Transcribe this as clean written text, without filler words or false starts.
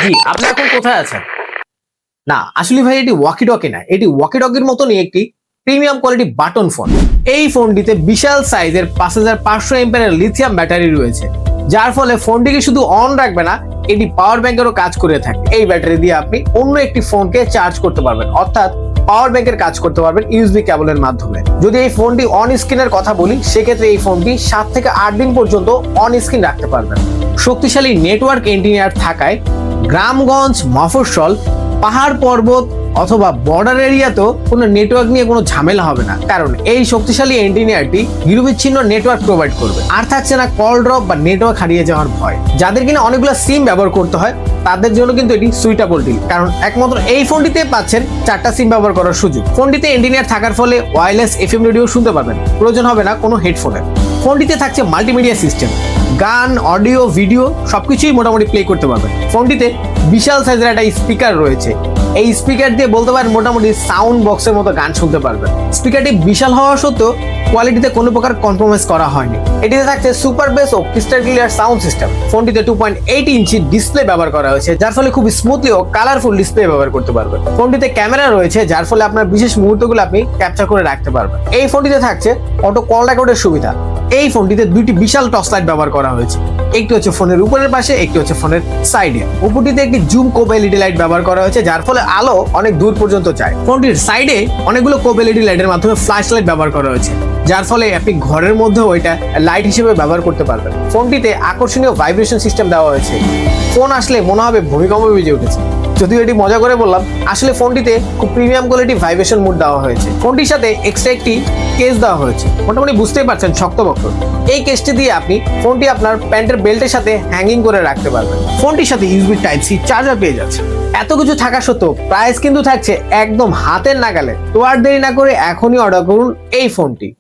জি, আপনি এখন কোথায় আছেন? না, আসলে ভাই এটি ওয়াকি টকি না, এটি ওয়াকি টকির মতনই একটি প্রিমিয়াম কোয়ালিটি বাটন ফোন। এই ফোনটিতে বিশাল সাইজের 5500 এমপিআর লিথিয়াম ব্যাটারি রয়েছে, যার ফলে ফোনটিকে শুধু অন রাখবে না, এটি পাওয়ার ব্যাংকেরও কাজ করে থাকে। এই ব্যাটারি দিয়ে আপনি অন্য একটি ফোনকে চার্জ করতে পারবেন, অর্থাৎ পাওয়ার ব্যাংকের কাজ করতে পারবেন ইউএসবি কেবলের মাধ্যমে। যদি এই ফোনটি অন স্ক্রিনের কথা বলি, সেক্ষেত্রে এই ফোনটি 7 থেকে 8 দিন পর্যন্ত অন স্ক্রিন রাখতে পারবেন। শক্তিশালী নেটওয়ার্ক ইঞ্জিনিয়ার থাকায় গ্রামগঞ্জ, মফস্বল, পাহাড় পর্বত অথবা বর্ডার এরিয়াতেও কোনো নেটওয়ার্ক নিয়ে কোনো ঝামেলা হবে না, কারণ এই শক্তিশালী এন্টিনিয়ারটি নিরবিচ্ছিন্ন নেটওয়ার্ক প্রোভাইড করবে। আর থাকছে না কল ড্রপ বা নেটওয়ার্ক হারিয়ে যাওয়ার ভয়। যাদের কিনা অনেকগুলো সিম ব্যবহার করতে হয়, তাদের জন্য কিন্তু এটি সুইটেবল ডিল, কারণ একমাত্র এই ফোনটিতে পাচ্ছেন 4টা সিম ব্যবহার করার সুযোগ। ফোনটিতে এন্টিনিয়ার থাকার ফলে ওয়্যারলেস এফএম রেডিও শুনতে পাবেন, প্রয়োজন হবে না কোনো হেডফোনের। ফোনটিতে থাকছে মাল্টিমিডিয়া সিস্টেম, গান, অডিও, ভিডিও সবকিছুই মোটামুটি প্লে করতে পারবেন। ফোনটিতে বিশাল সাইজের একটা স্পিকার রয়েছে, এই স্পিকার দিয়ে বলতে পারেন মোটামুটি সাউন্ড বক্সের মতো গান শুনতে পারবেন। স্পিকারটি বিশাল হওয়া সত্ত্বেও কোয়ালিটিতে কোনো প্রকার কম্প্রোমাইজ করা হয়নি। এটিতে থাকছে সুপার বেস ও ক্রিস্টাল ক্লিয়ার সাউন্ড সিস্টেম। ফোনটিতে 2.8 ইঞ্চি ডিসপ্লে ব্যবহার করা হয়েছে, যার ফলে খুব স্মুথলি ও কালারফুল ডিসপ্লে ব্যবহার করতে পারবেন। ফোনটিতে ক্যামেরা রয়েছে, যার ফলে আপনার বিশেষ মুহূর্তগুলো আপনি ক্যাপচার করে রাখতে পারবেন। এই ফোনটিতে থাকছে অটো কল রেকর্ডের সুবিধা। এই ফোনটিতে দুইটি বিশাল টর্চ লাইট ব্যবহার করা হয়েছে, একটি হচ্ছে ফোনের উপরের পাশে, একটি হচ্ছে ফোনের সাইডে। উপরটিতে একটি জুম কোপ এলইডি লাইট ব্যবহার করা হয়েছে, যার ফলে আলো অনেক দূর পর্যন্ত যায়। ফোনটির সাইডে অনেকগুলো কোপ এলইডি লাইটের মাধ্যমে ফ্ল্যাশ লাইট ব্যবহার করা হয়েছে, যার ফলে আপনি ঘরের মধ্যেও এটা লাইট হিসেবে ব্যবহার করতে পারবেন। ফোনটিতে আকর্ষণীয় ভাইব্রেশন সিস্টেম দেওয়া হয়েছে, ফোন আসলে মনে হবে ভূমিকম্প বেজে উঠেছে। যদিও এটি মজা করে বললাম, আসলে ফোনটিতে খুব প্রিমিয়াম কোয়ালিটি ভাইব্রেশন মোড দেওয়া হয়েছে। ফোনটির সাথে এক্সট্রা একটি কেস দেওয়া হয়েছে, মোটামুটি বুঝতেই পারছেন শক্তপোক্ত। এই কেসটি দিয়ে আপনি ফোনটি আপনার প্যান্টের বেল্টের সাথে হ্যাঙ্গিং করে রাখতে পারবেন। ফোনটির সাথে ইউএসবি টাইপ সি চার্জার পেয়ে যাচ্ছে। এত কিছু থাকা সত্ত্বেও প্রাইস কিন্তু থাকছে একদম হাতের নাগালে। তো আর দেরি না করে এখনই অর্ডার করুন এই ফোনটি।